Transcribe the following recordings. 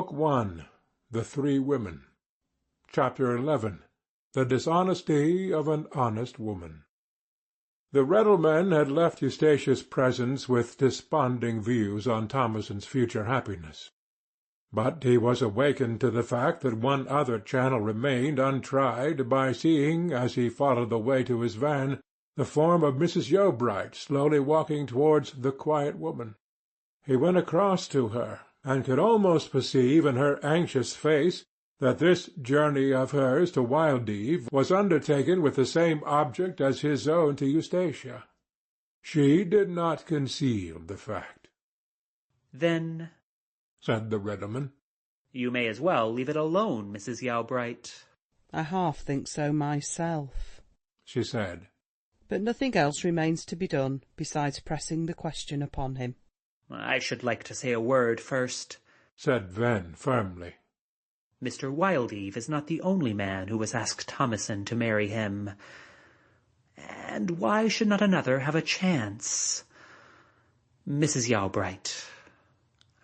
Book 1. The Three Women. Chapter 11. The Dishonesty of an Honest Woman. The Reddlemen had left Eustatia's presence with desponding views on Thomason's future happiness. But he was awakened to the fact that one other channel remained untried by seeing, as he followed the way to his van, the form of Mrs. Yeobright slowly walking towards the quiet woman. He went across to her, and could almost perceive in her anxious face that this journey of hers to Wildeve was undertaken with the same object as his own to Eustatia. She did not conceal the fact. "Then," said the Reddleman, "you may as well leave it alone, Mrs. Yeobright." "I half think so myself," she said. "But nothing else remains to be done besides pressing the question upon him." "I should like to say a word first," said Venn firmly. "Mr. Wildeve is not the only man who has asked Thomason to marry him. And why should not another have a chance? Mrs. Yeobright,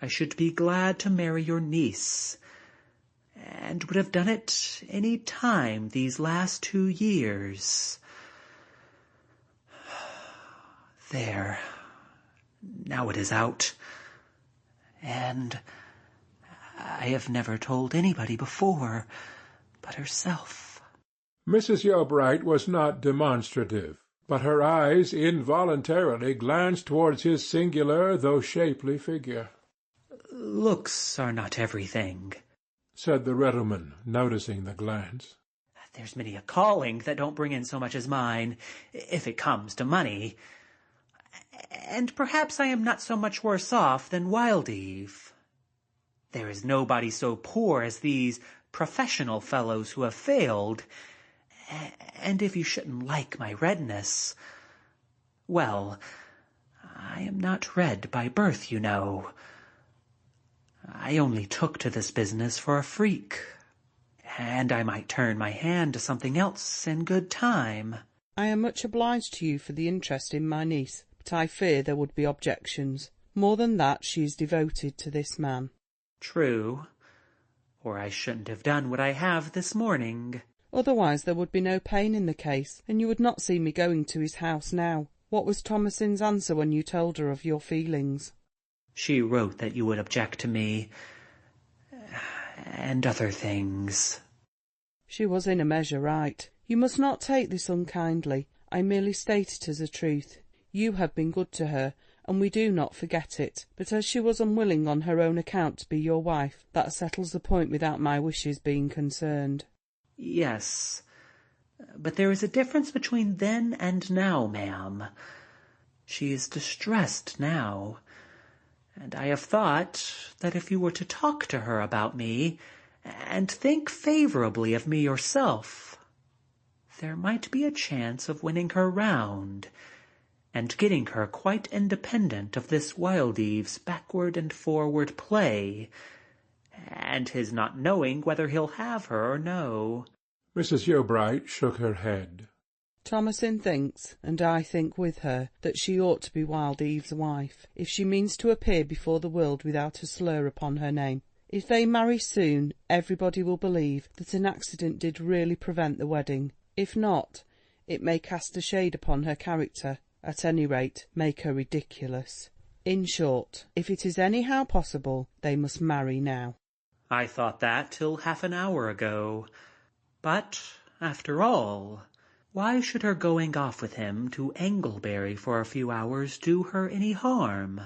I should be glad to marry your niece, and would have done it any time these last 2 years. There. Now it is out, and I have never told anybody before but herself." Mrs. Yeobright was not demonstrative, but her eyes involuntarily glanced towards his singular though shapely figure. "Looks are not everything," said the Reddleman, noticing the glance. "There's many a calling that don't bring in so much as mine, if it comes to money. And perhaps I am not so much worse off than Wildeve. There is nobody so poor as these professional fellows who have failed. And if you shouldn't like my redness, well, I am not red by birth, you know. I only took to this business for a freak, and I might turn my hand to something else in good time." "I am much obliged to you for the interest in my niece, but I fear there would be objections. More than that, she is devoted to this man." "True, or I shouldn't have done what I have this morning." "Otherwise there would be no pain in the case, and you would not see me going to his house now. What was Thomason's answer when you told her of your feelings?" "She wrote that you would object to me, and other things." "She was in a measure right. You must not take this unkindly. I merely state it as a truth. You have been good to her, and we do not forget it. But as she was unwilling on her own account to be your wife, that settles the point without my wishes being concerned." "Yes, but there is a difference between then and now, ma'am. She is distressed now, and I have thought that if you were to talk to her about me, and think favourably of me yourself, there might be a chance of winning her round, and getting her quite independent of this Wildeve's backward and forward play, and his not knowing whether he'll have her or no." Mrs. Yeobright shook her head. "Thomason thinks, and I think with her, that she ought to be Wildeve's wife, if she means to appear before the world without a slur upon her name. If they marry soon, everybody will believe that an accident did really prevent the wedding. If not, it may cast a shade upon her character, at any rate make her ridiculous. In short, if it is anyhow possible, they must marry now." "I thought that till half an hour ago. But, after all, why should her going off with him to Anglebury for a few hours do her any harm?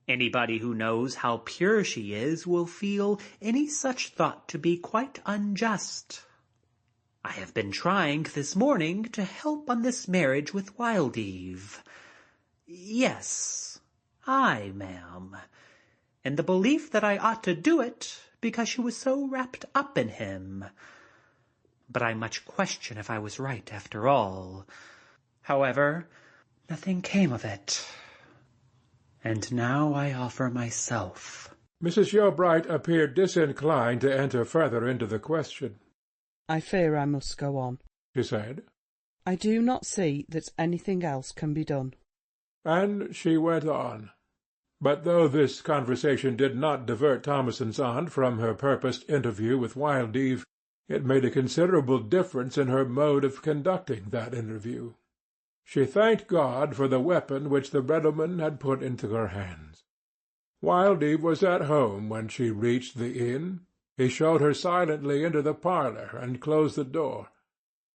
Anybody who knows how pure she is will feel any such thought to be quite unjust. I have been trying this morning to help on this marriage with Wildeve. Yes, I, ma'am, in the belief that I ought to do it because she was so wrapped up in him. But I much question if I was right after all. However, nothing came of it. And now I offer myself." Mrs. Yeobright appeared disinclined to enter further into the question. "I fear I must go on," she said. "I do not see that anything else can be done." And she went on. But though this conversation did not divert Thomason's aunt from her purposed interview with Wildeve, it made a considerable difference in her mode of conducting that interview. She thanked God for the weapon which the Riddleman had put into her hands. Wildeve was at home when she reached the inn. He showed her silently into the parlour and closed the door.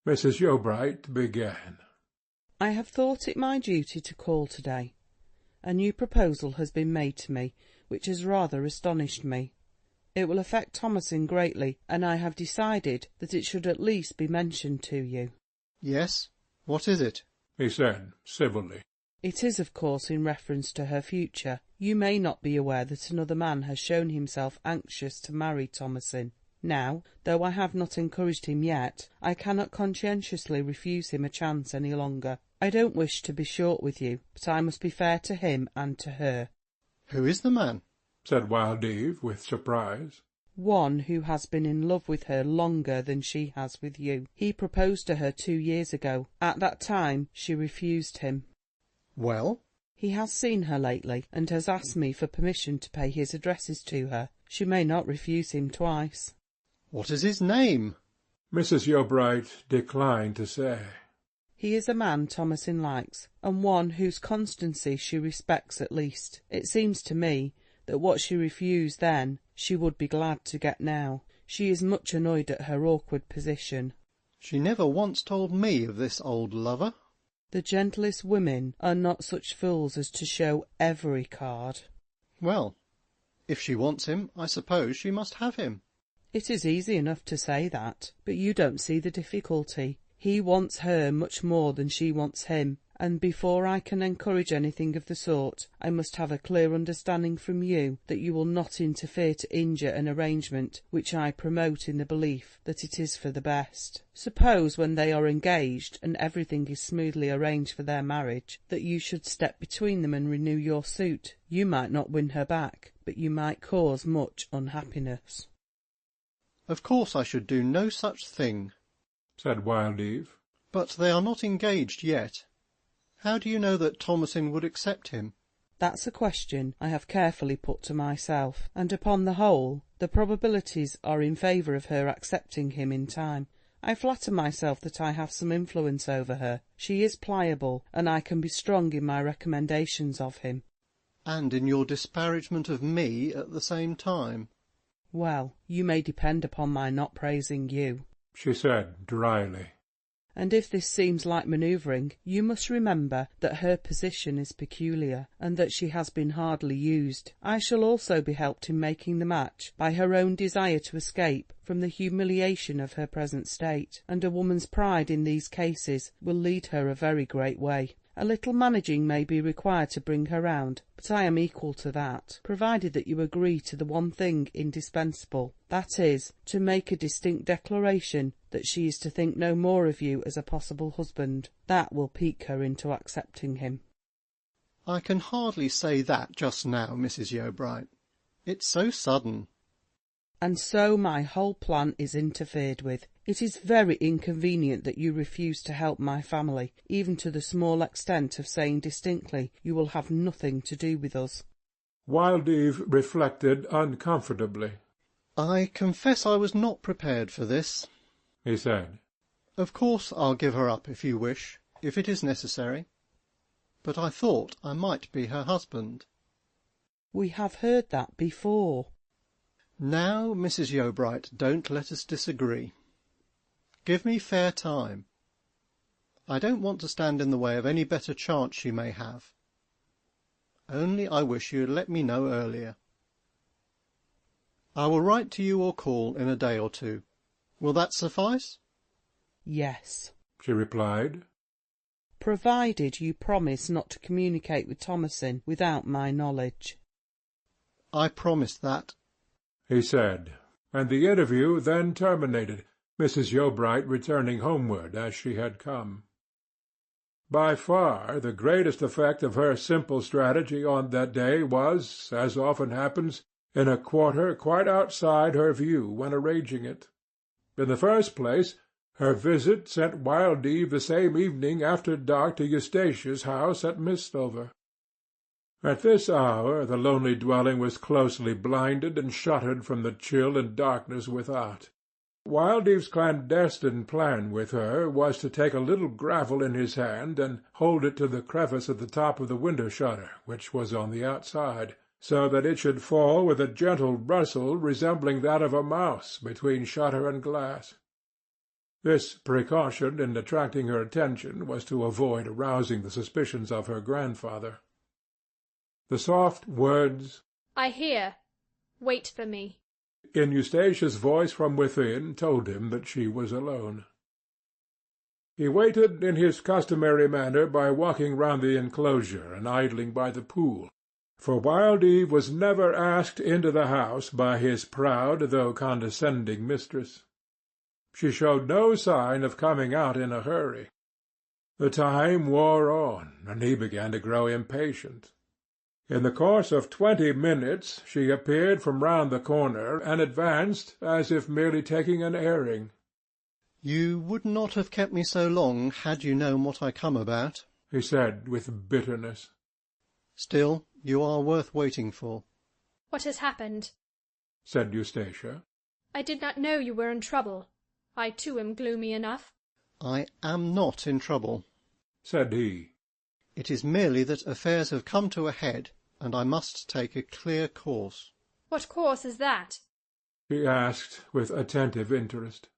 Mrs. Yeobright began. "I have thought it my duty to call to-day. A new proposal has been made to me, which has rather astonished me. It will affect Thomasin greatly, and I have decided that it should at least be mentioned to you." "Yes, what is it?" he said, civilly. "It is, of course, in reference to her future. You may not be aware that another man has shown himself anxious to marry Thomasin. Now, though I have not encouraged him yet, I cannot conscientiously refuse him a chance any longer. I don't wish to be short with you, but I must be fair to him and to her." "Who is the man?" said Wildeve, with surprise. "One who has been in love with her longer than she has with you. He proposed to her 2 years ago. At that time she refused him." "Well?" "He has seen her lately, and has asked me for permission to pay his addresses to her. She may not refuse him twice." "What is his name?" Mrs. Yeobright declined to say. "He is a man Thomasin likes, and one whose constancy she respects at least. It seems to me that what she refused then she would be glad to get now. She is much annoyed at her awkward position." "She never once told me of this old lover." "The gentlest women are not such fools as to show every card." "Well, if she wants him, I suppose she must have him." "It is easy enough to say that, but you don't see the difficulty. He wants her much more than she wants him, and before I can encourage anything of the sort, I must have a clear understanding from you that you will not interfere to injure an arrangement which I promote in the belief that it is for the best. Suppose, when they are engaged and everything is smoothly arranged for their marriage, that you should step between them and renew your suit. You might not win her back, but you might cause much unhappiness." "Of course I should do no such thing," said Wildeve. "but they are not engaged yet. How do you know that Thomasin would accept him?" "That's a question I have carefully put to myself, and upon the whole the probabilities are in favour of her accepting him in time. I flatter myself that I have some influence over her. She is pliable, and I can be strong in my recommendations of him." "And in your disparagement of me at the same time." "Well, you may depend upon my not praising you," she said dryly. "and if this seems like manoeuvring, you must remember that her position is peculiar, and that she has been hardly used. I shall also be helped in making the match by her own desire to escape from the humiliation of her present state, and a woman's pride in these cases will lead her a very great way. A little managing may be required to bring her round, but I am equal to that, provided that you agree to the one thing indispensable, that is, to make a distinct declaration that she is to think no more of you as a possible husband. That will pique her into accepting him." "I can hardly say that just now, Mrs. Yeobright. It's so sudden." "And so my whole plan is interfered with. It is very inconvenient that you refuse to help my family, even to the small extent of saying distinctly you will have nothing to do with us." Wildeve reflected uncomfortably. "I confess I was not prepared for this," he said. "Of course I'll give her up if you wish, if it is necessary. But I thought I might be her husband." "We have heard that before." "Now, Mrs. Yeobright, don't let us disagree. Give me fair time. I don't want to stand in the way of any better chance she may have. Only I wish you'd let me know earlier. I will write to you or call in a day or two. Will that suffice?" "Yes," she replied. "provided you promise not to communicate with Thomasin without my knowledge." "I promise that," he said, and the interview then terminated, Mrs. Yeobright returning homeward as she had come. By far the greatest effect of her simple strategy on that day was, as often happens, in a quarter quite outside her view when arranging it. In the first place, her visit sent Wildeve the same evening after dark to Eustatia's house at Mistover. At this hour the lonely dwelling was closely blinded and shuttered from the chill and darkness without. Wildeve's clandestine plan with her was to take a little gravel in his hand and hold it to the crevice at the top of the window-shutter, which was on the outside, so that it should fall with a gentle rustle resembling that of a mouse between shutter and glass. This precaution in attracting her attention was to avoid arousing the suspicions of her grandfather. The soft words, "I hear. Wait for me," in Eustatia's voice from within told him that she was alone. He waited in his customary manner by walking round the enclosure and idling by the pool, for Wildeve was never asked into the house by his proud though condescending mistress. She showed no sign of coming out in a hurry. The time wore on, and he began to grow impatient. In the course of 20 minutes she appeared from round the corner and advanced as if merely taking an airing. "You would not have kept me so long had you known what I come about," he said with bitterness. "Still, you are worth waiting for." "What has happened?" said Eustacia. "I did not know you were in trouble. I too am gloomy enough." "I am not in trouble," said he. "It is merely that affairs have come to a head, and I must take a clear course." "What course is that?" he asked with attentive interest.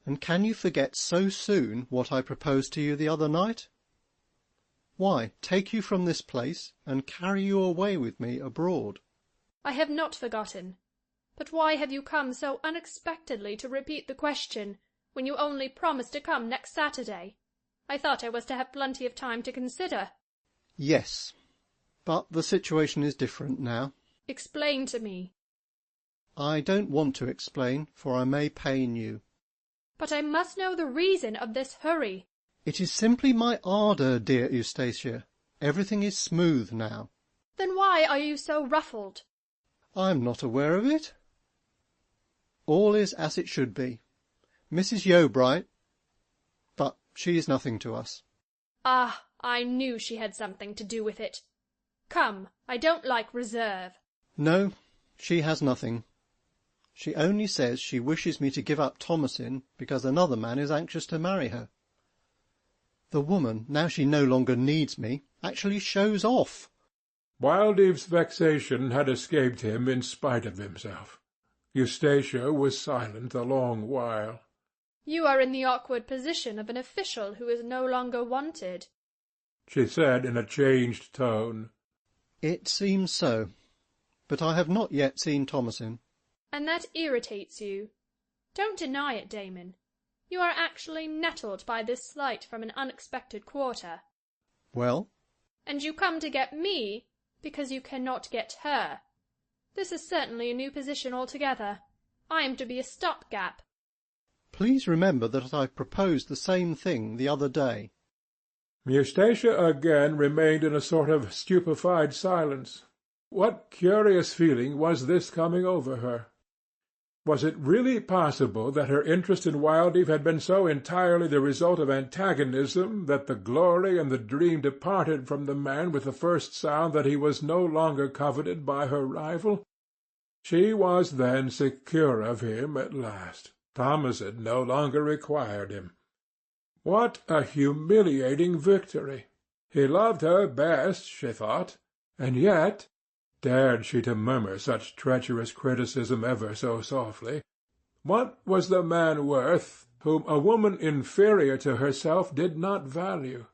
"And can you forget so soon what I proposed to you the other night? Why, take you from this place, and carry you away with me abroad." "I have not forgotten. But why have you come so unexpectedly to repeat the question, when you only promised to come next Saturday? I thought I was to have plenty of time to consider." "Yes, but the situation is different now." "Explain to me." "I don't want to explain, for I may pain you." "But I must know the reason of this hurry." "It is simply my ardour, dear Eustacia. Everything is smooth now." "Then why are you so ruffled?" "I am not aware of it. All is as it should be. Mrs. Yeobright, but she is nothing to us." "Ah, I knew she had something to do with it. Come, I don't like reserve." "No, she has nothing. She only says she wishes me to give up Thomasin because another man is anxious to marry her. The woman, now she no longer needs me, actually shows off." Wildeve's vexation had escaped him in spite of himself. Eustacia was silent a long while. "You are in the awkward position of an official who is no longer wanted," she said in a changed tone. "It seems so, but I have not yet seen Thomasin." "And that irritates you. Don't deny it, Damon. You are actually nettled by this slight from an unexpected quarter." "Well?" "And you come to get me because you cannot get her. This is certainly a new position altogether. I am to be a stop-gap." "Please remember that I proposed the same thing the other day." Eustacia again remained in a sort of stupefied silence. What curious feeling was this coming over her? Was it really possible that her interest in Wildeve had been so entirely the result of antagonism that the glory and the dream departed from the man with the first sound that he was no longer coveted by her rival? She was then secure of him at last. Thomasin no longer required him. What a humiliating victory! He loved her best, she thought, and yet, dared she to murmur such treacherous criticism ever so softly, what was the man worth whom a woman inferior to herself did not value?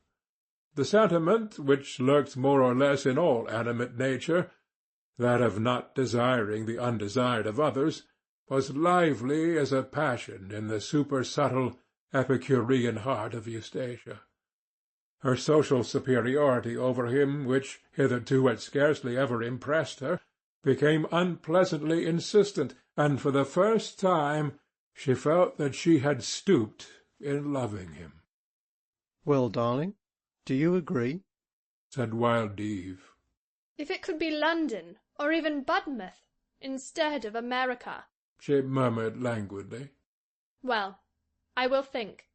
The sentiment which lurks more or less in all animate nature, that of not desiring the undesired of others, was lively as a passion in the super-subtle Epicurean heart of Eustacia. Her social superiority over him, which hitherto had scarcely ever impressed her, became unpleasantly insistent, and for the first time she felt that she had stooped in loving him. "Well, darling, do you agree?" said Wildeve. "If it could be London, or even Budmouth, instead of America," she murmured languidly. "Well, I will think.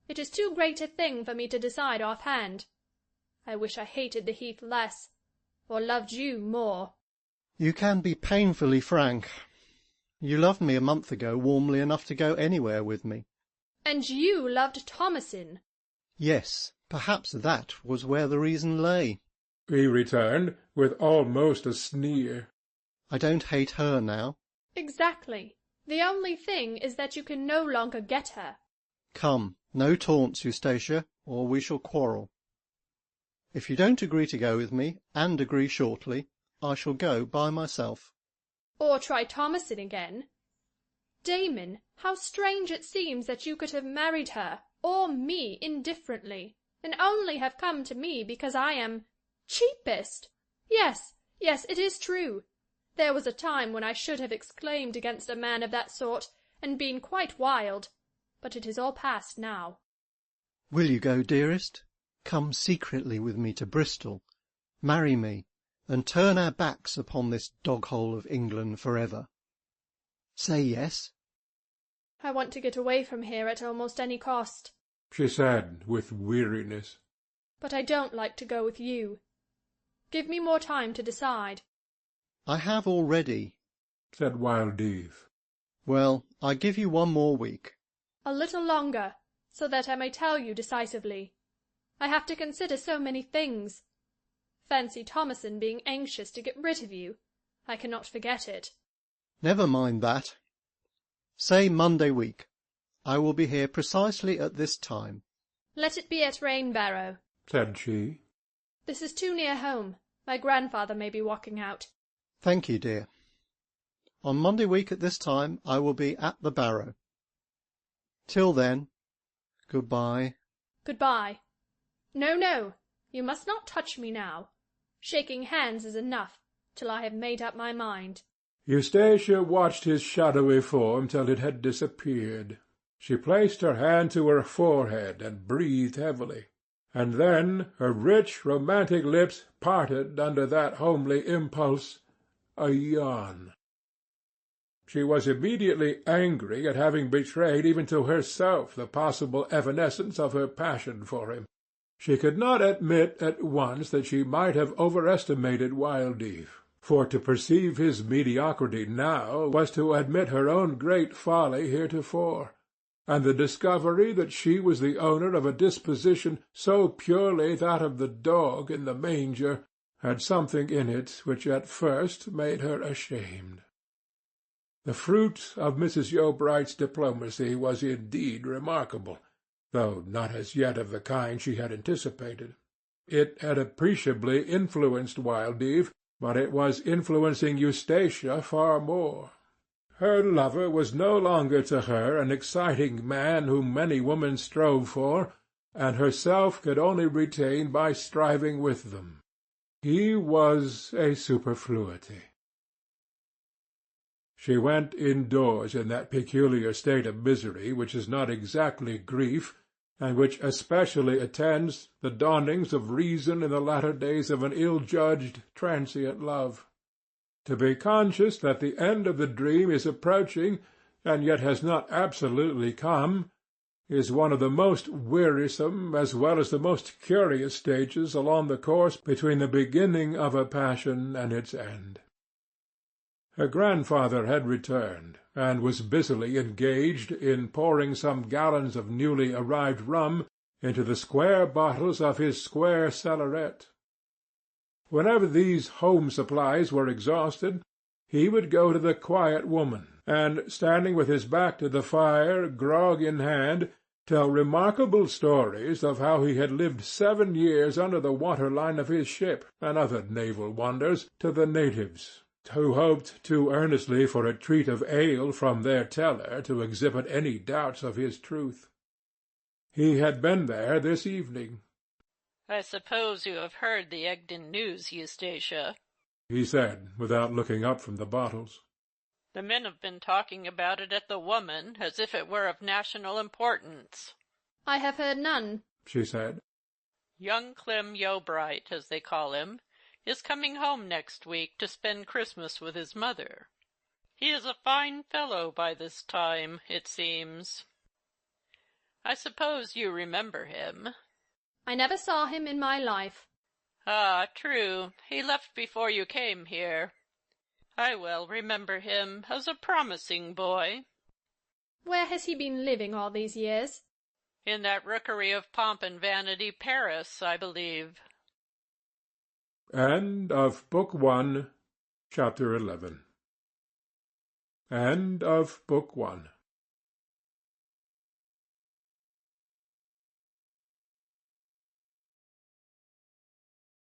It is too great a thing for me to decide off-hand. I wish I hated the Heath less. or loved you more. You can be painfully frank. You loved me a month ago warmly enough to go anywhere with me. And you loved Thomasin. Yes, perhaps that was where the reason lay. He returned, with almost a sneer. I don't hate her now. Exactly. The only thing is that you can no longer get her. Come, no taunts, Eustacia, or we shall quarrel. If you don't agree to go with me, and agree shortly, I shall go by myself. Or try Thomasin again. Damon, how strange it seems that you could have married her, or me, indifferently, and only have come to me because I am cheapest. Yes, it is true. There was a time when I should have exclaimed against a man of that sort, and been quite wild, but it is all past now. Will you go, dearest? Come secretly with me to Bristol, marry me, and turn our backs upon this dog-hole of England for ever. Say yes. I want to get away from here at almost any cost, she said, with weariness. But I don't like to go with you. Give me more time to decide. I have already, said Wild Eve. Well, I give you 1 more week. A little longer, so that I may tell you decisively. I have to consider so many things. Fancy Thomasin being anxious to get rid of you. I cannot forget it. Never mind that. Say Monday week. I will be here precisely at this time. Let it be at Rainbarrow, said she. This is too near home. My grandfather may be walking out. Thank you, dear. On Monday week at this time I will be at the Barrow. Till then, good-bye. Good-bye. No, you must not touch me now. Shaking hands is enough, till I have made up my mind. Eustacia watched his shadowy form till it had disappeared. She placed her hand to her forehead and breathed heavily, and then her rich, romantic lips parted under that homely impulse, a yawn. She was immediately angry at having betrayed even to herself the possible evanescence of her passion for him. She could not admit at once that she might have overestimated Wild Eve, for to perceive his mediocrity now was to admit her own great folly heretofore, and the discovery that she was the owner of a disposition so purely that of the dog in the manger had something in it which at first made her ashamed. The fruit of Mrs. Yeobright's diplomacy was indeed remarkable, though not as yet of the kind she had anticipated. It had appreciably influenced Wild Eve, but it was influencing Eustacia far more. Her lover was no longer to her an exciting man whom many women strove for, and herself could only retain by striving with them. He was a superfluity. She went indoors in that peculiar state of misery which is not exactly grief, and which especially attends the dawnings of reason in the latter days of an ill-judged, transient love. To be conscious that the end of the dream is approaching, and yet has not absolutely come, is one of the most wearisome as well as the most curious stages along the course between the beginning of a passion and its end. Her grandfather had returned, and was busily engaged in pouring some gallons of newly arrived rum into the square bottles of his square cellaret. Whenever these home supplies were exhausted, he would go to the quiet woman, and, standing with his back to the fire, grog in hand, tell remarkable stories of how he had lived 7 years under the waterline of his ship, and other naval wonders, to the natives, who hoped too earnestly for a treat of ale from their teller to exhibit any doubts of his truth. He had been there this evening. "I suppose you have heard the Egdon news, Eustacia," he said, without looking up from the bottles. "The men have been talking about it at the Woman as if it were of national importance." I have heard none, she said. "Young Clem Yeobright, as they call him, is coming home next week to spend Christmas with his mother. He is a fine fellow by this time, it seems. I suppose you remember him?" I never saw him in my life. Ah, true. He left before you came here. I well remember him as a promising boy. Where has he been living all these years? In that rookery of pomp and vanity, Paris, I believe. End of Book 1, Chapter 11. End of Book 1.